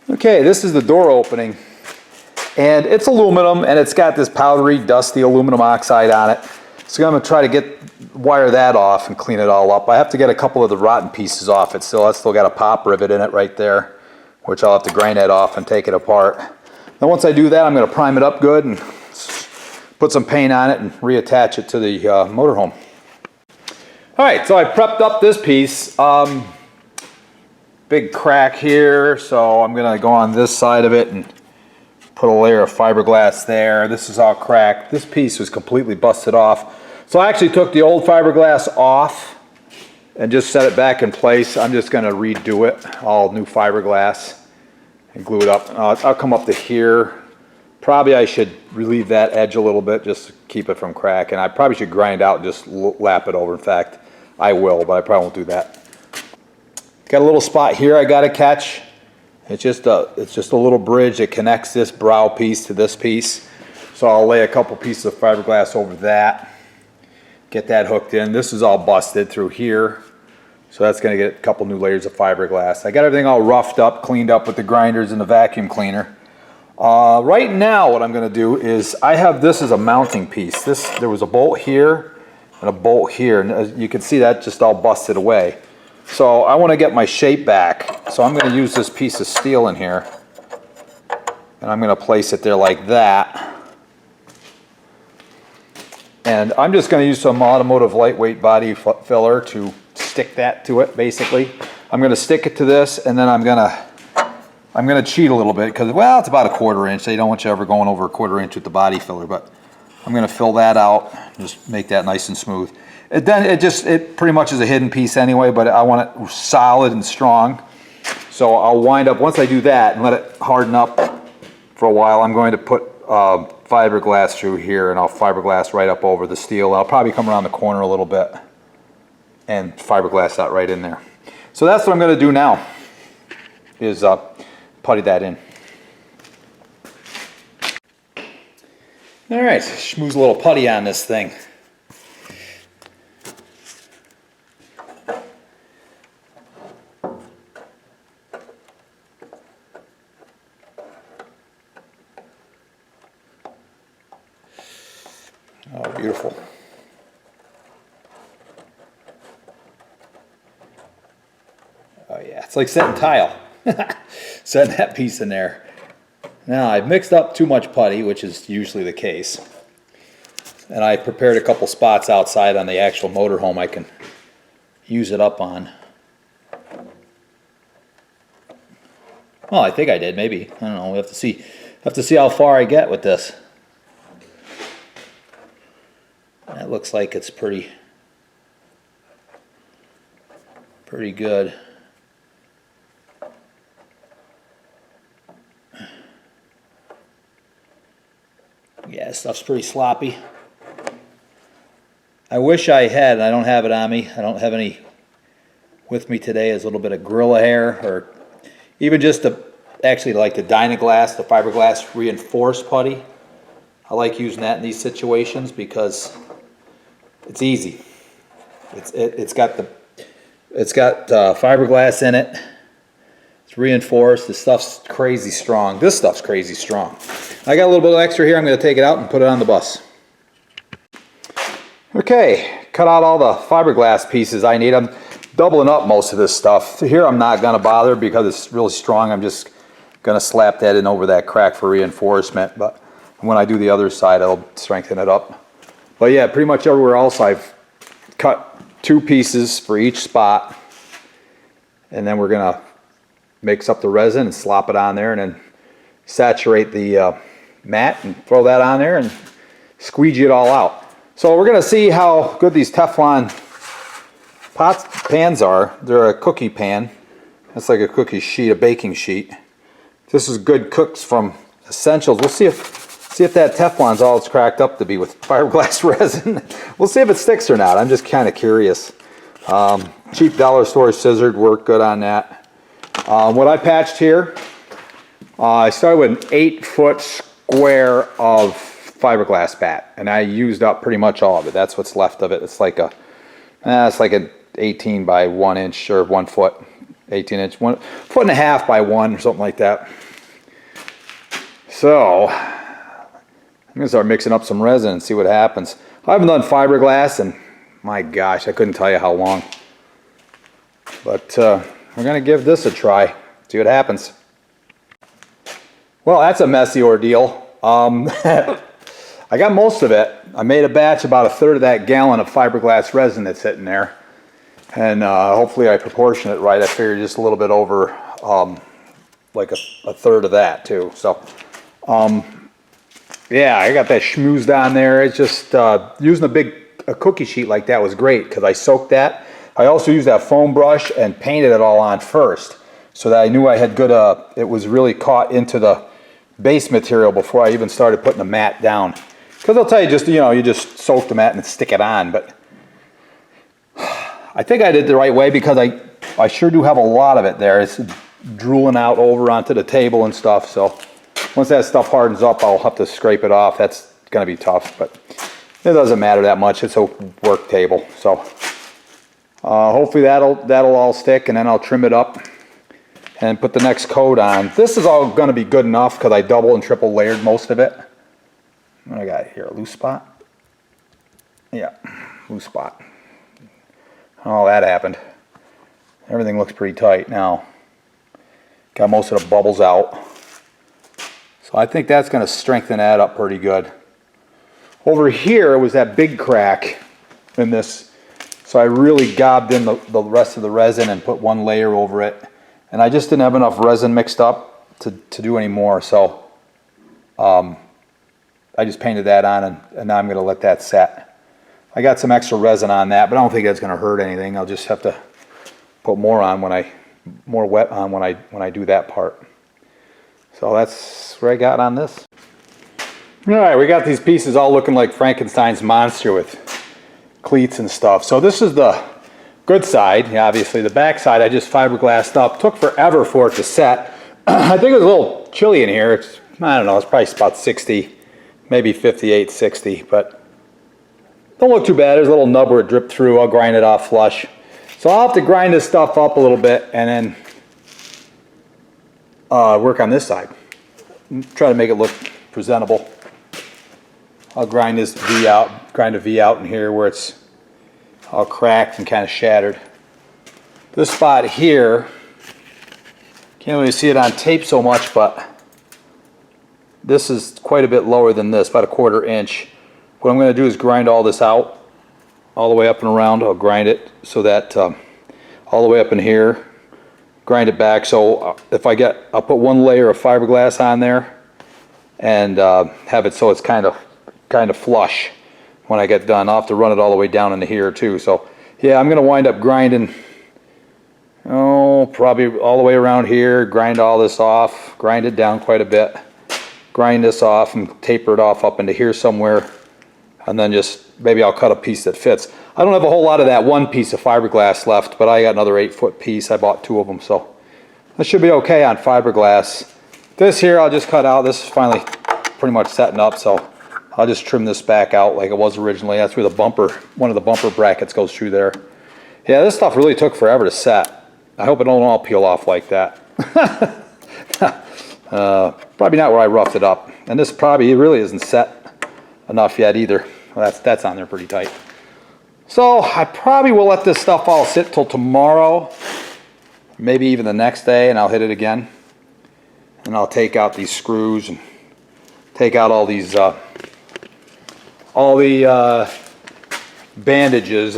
Okay, this is the door opening, and it's aluminum, and it's got this powdery, dusty aluminum oxide on it. So I'm going to try to wire that off and clean it all up. I have to get a couple of the rotten pieces off it still. It's still got a pop rivet in it right there, which I'll have to grind that off and take it apart. Then once I do that, I'm going to prime it up good and put some paint on it and reattach it to the motorhome. Alright, so I prepped up this piece. Big crack here, so I'm going to go on this side of it and put a layer of fiberglass there. This is all cracked. This piece was completely busted off. So I actually took the old fiberglass off and just set it back in place. I'm just going to redo it, all new fiberglass, and glue it up. I'll come up to here. Probably I should relieve that edge a little bit just to keep it from cracking. I probably should grind out and just lap it over. In fact, I will, but I probably won't do that. Got a little spot here I got to catch. It's just a little bridge that connects this brow piece to this piece. So I'll lay a couple pieces of fiberglass over that. Get that hooked in. This is all busted through here. So that's going to get a couple new layers of fiberglass. I got everything all roughed up, cleaned up with the grinders and the vacuum cleaner. Right now what I'm going to do is I have this as a mounting piece. There was a bolt here and a bolt here. And as you can see, that just all busted away. So I want to get my shape back. So I'm going to use this piece of steel in here. And I'm going to place it there like that. And I'm just going to use some automotive lightweight body filler to stick that to it, basically. I'm going to stick it to this, and then I'm going to cheat a little bit because, well, it's about a 1/4 inch. They don't want you ever going over a 1/4 inch with the body filler, but I'm going to fill that out, just make that nice and smooth. It pretty much is a hidden piece anyway, but I want it solid and strong. So I'll wind up, once I do that and let it harden up for a while, I'm going to put fiberglass through here, and I'll fiberglass right up over the steel. I'll probably come around the corner a little bit and fiberglass that right in there. So that's what I'm going to do now, is putty that in. All right, schmooze a little putty on this thing. Oh, beautiful. Oh yeah, it's like setting tile. Setting that piece in there. Now I've mixed up too much putty, which is usually the case. And I prepared a couple spots outside on the actual motorhome I can use it up on. Well, I think I did, maybe. I don't know, we have to see. Have to see how far I get with this. That looks like it's pretty good. Yeah, stuff's pretty sloppy. I wish I had, I don't have it on me. I don't have any with me today. Is a little bit of Gorilla hair, or even just actually like the dynaglass, the fiberglass reinforced putty. I like using that in these situations because it's easy. It's got fiberglass in it. It's reinforced. This stuff's crazy strong. This stuff's crazy strong. I got a little bit of extra here. I'm going to take it out and put it on the bus. Okay, cut out all the fiberglass pieces I need. I'm doubling up most of this stuff. Here I'm not going to bother because it's really strong. I'm just going to slap that in over that crack for reinforcement. But when I do the other side, I'll strengthen it up. But yeah, pretty much everywhere else I've cut 2 pieces for each spot. And then we're going to mix up the resin and slop it on there, and then saturate the mat and throw that on there and squeegee it all out. So we're going to see how good these Teflon pans are. They're a cookie pan. That's like a cookie sheet, a baking sheet. This is good cooks from Essentials. We'll see if that Teflon's all it's cracked up to be with fiberglass resin. We'll see if it sticks or not. I'm just kind of curious. Cheap dollar store scissors work good on that. What I patched here, I started with an 8-foot square of fiberglass bat, and I used up pretty much all of it. That's what's left of it. It's like an 18 by 1 inch or 1 foot 18-inch, 1.5 by 1 or something like that. So I'm gonna start mixing up some resin and see what happens. I haven't done fiberglass and my gosh, I couldn't tell you how long. But we're gonna give this a try, see what happens. Well, that's a messy ordeal. I got most of it. I made a batch about 1/3 of that gallon of fiberglass resin that's sitting there. And hopefully I proportion it right. I figured just a little bit over like a 1/3 of that too. So yeah, I got that schmoozed on there. It's just using a cookie sheet like that was great because I soaked that. I also used that foam brush and painted it all on first so that I knew I had good, it was really caught into the base material before I even started putting the mat down. Because I'll tell you, just, you know, you just soak the mat and stick it on, but I think I did the right way because I sure do have a lot of it there. It's drooling out over onto the table and stuff, so once that stuff hardens up, I'll have to scrape it off. That's going to be tough, but it doesn't matter that much. It's a work table, so hopefully that'll all stick, and then I'll trim it up and put the next coat on. This is all going to be good enough because I double and triple layered most of it. What I got here, a loose spot? Yeah, loose spot. Oh, that happened. Everything looks pretty tight now. Got most of the bubbles out. So I think that's going to strengthen that up pretty good. Over here was that big crack in this. So I really gobbed in the rest of the resin and put one layer over it. And I just didn't have enough resin mixed up to do any more. So I just painted that on, and now I'm going to let that set. I got some extra resin on that, but I don't think that's going to hurt anything. I'll just have to put more on when I do that part. So that's what I got on this. All right, we got these pieces all looking like Frankenstein's monster with cleats and stuff. So this is the good side. Yeah, obviously the back side I just fiberglassed up. Took forever for it to set. I think it was a little chilly in here. It's, I don't know, it's probably about 60, maybe 58, 60, but don't look too bad. There's a little nub where it dripped through. I'll grind it off flush. So I'll have to grind this stuff up a little bit and then work on this side. Try to make it look presentable. I'll grind this V out, grind a V out in here where it's all cracked and kind of shattered. This spot here, can't really see it on tape so much, but this is quite a bit lower than this, about 1/4 inch. What I'm going to do is grind all this out, all the way up and around. I'll grind it so that all the way up in here, grind it back. So if I'll put one layer of fiberglass on there and have it so it's kind of flush when I get done. I'll have to run it all the way down into here too. So yeah, I'm going to wind up grinding, probably all the way around here, grind all this off, grind it down quite a bit, grind this off and taper it off up into here somewhere, and then just maybe I'll cut a piece that fits. I don't have a whole lot of that one piece of fiberglass left, but I got another 8-foot piece. I bought 2 of them, so that should be okay on fiberglass. This here I'll just cut out. This is finally pretty much setting up, so I'll just trim this back out like it was originally. That's where the bumper, one of the bumper brackets goes through there. Yeah, this stuff really took forever to set. I hope it don't all peel off like that. Probably not where I roughed it up. And this probably really isn't set enough yet either. Well, that's on there pretty tight. So I probably will let this stuff all sit till tomorrow, maybe even the next day, and I'll hit it again. And I'll take out these screws and take out all these bandages.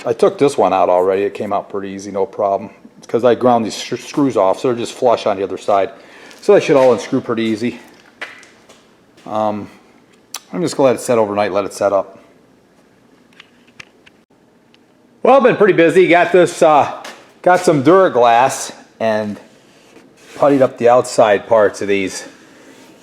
I took this one out already. It came out pretty easy, no problem. It's because I ground these screws off, so they're just flush on the other side. So they should all unscrew pretty easy. I'm just gonna let it set overnight, let it set up. Well, I've been pretty busy. Got this, got some dynaglass and puttied up the outside parts of these.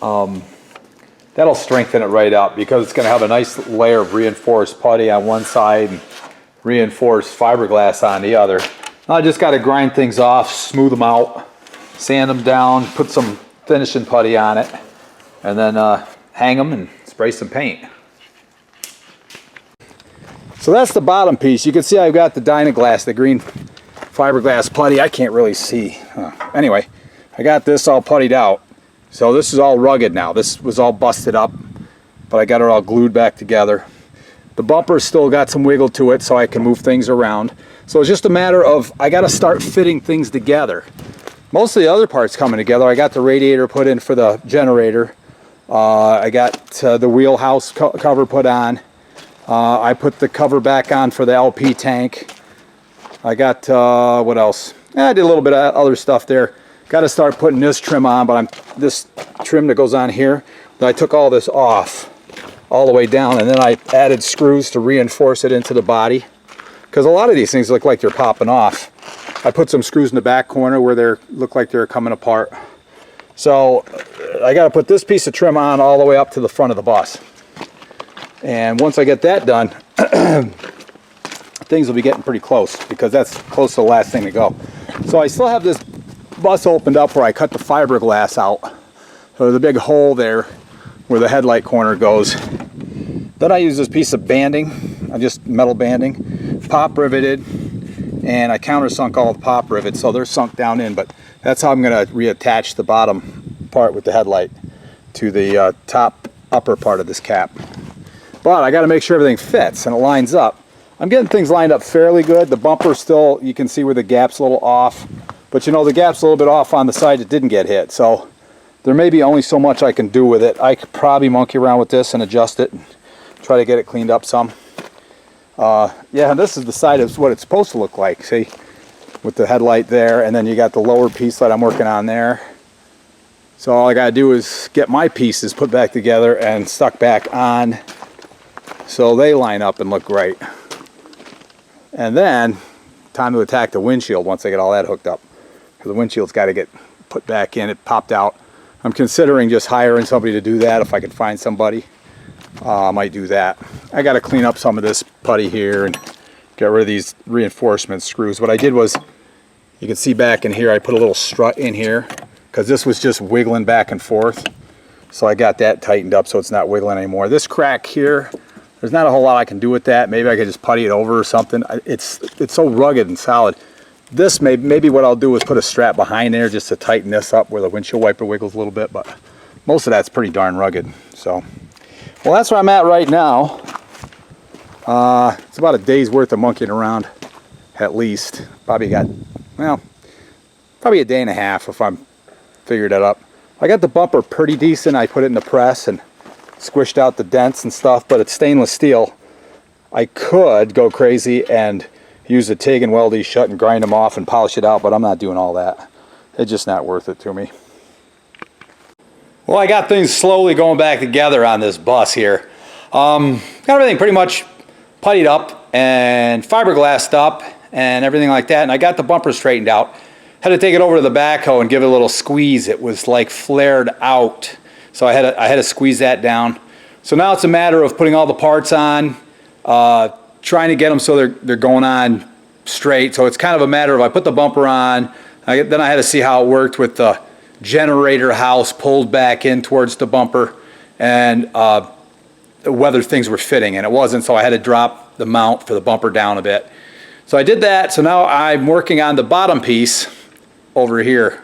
That'll strengthen it right up because it's going to have a nice layer of reinforced putty on one side and reinforced fiberglass on the other. Now I just got to grind things off, smooth them out, sand them down, put some finishing putty on it, and then hang them and spray some paint. So that's the bottom piece. You can see I've got the dynaglass, the green fiberglass putty. I can't really see. Anyway, I got this all puttied out. So this is all rugged now. This was all busted up, but I got it all glued back together. The bumper's still got some wiggle to it so I can move things around. So it's just a matter of, I got to start fitting things together. Most of the other parts coming together. I got the radiator put in for the generator. I got the wheelhouse cover put on. I put the cover back on for the LP tank. I got, what else? I did a little bit of other stuff there. Got to start putting this trim on, but this trim that goes on here, I took all this off all the way down, and then I added screws to reinforce it into the body, because a lot of these things look like they're popping off. I put some screws in the back corner where they look like they're coming apart. So I got to put this piece of trim on all the way up to the front of the bus. And once I get that done, things will be getting pretty close, because that's close to the last thing to go. So I still have this bus opened up where I cut the fiberglass out. So there's a big hole there where the headlight corner goes. Then I use this piece of banding, just metal banding, pop riveted, and I countersunk all the pop rivets, so they're sunk down in, but that's how I'm going to reattach the bottom part with the headlight to the top upper part of this cap. But I got to make sure everything fits and it lines up. I'm getting things lined up fairly good. The bumper still, you can see where the gap's a little off, but you know, the gap's a little bit off on the side that didn't get hit, so there may be only so much I can do with it. I could probably monkey around with this and adjust it and try to get it cleaned up some. Yeah, this is the side of what it's supposed to look like, see, with the headlight there, and then you got the lower piece that I'm working on there. So all I gotta do is get my pieces put back together and stuck back on so they line up and look great. And then time to attack the windshield once I get all that hooked up, because the windshield's got to get put back in. It popped out. I'm considering just hiring somebody to do that if I can find somebody. I might do that. I got to clean up some of this putty here and get rid of these reinforcement screws. What I did was, you can see back in here, I put a little strut in here because this was just wiggling back and forth. So I got that tightened up so it's not wiggling anymore. This crack here, there's not a whole lot I can do with that. Maybe I could just putty it over or something. It's so rugged and solid. This maybe what I'll do is put a strap behind there just to tighten this up where the windshield wiper wiggles a little bit, but most of that's pretty darn rugged. So, well, that's where I'm at right now. It's about a day's worth of monkeying around, at least. Probably got, well, probably a day and a half if I'm figured that up. I got the bumper pretty decent. I put it in the press and squished out the dents and stuff, but it's stainless steel. I could go crazy and use a TIG and weld these shut and grind them off and polish it out, but I'm not doing all that. It's just not worth it to me. Well, I got things slowly going back together on this bus here. Got everything pretty much puttied up and fiberglassed up and everything like that, and I got the bumper straightened out. Had to take it over to the backhoe and give it a little squeeze. It was like flared out, so I had to squeeze that down. So now it's a matter of putting all the parts on, trying to get them so they're going on straight. So it's kind of a matter of, I put the bumper on, then I had to see how it worked with the generator house pulled back in towards the bumper, and whether things were fitting, and it wasn't, so I had to drop the mount for the bumper down a bit. So I did that. So now I'm working on the bottom piece over here.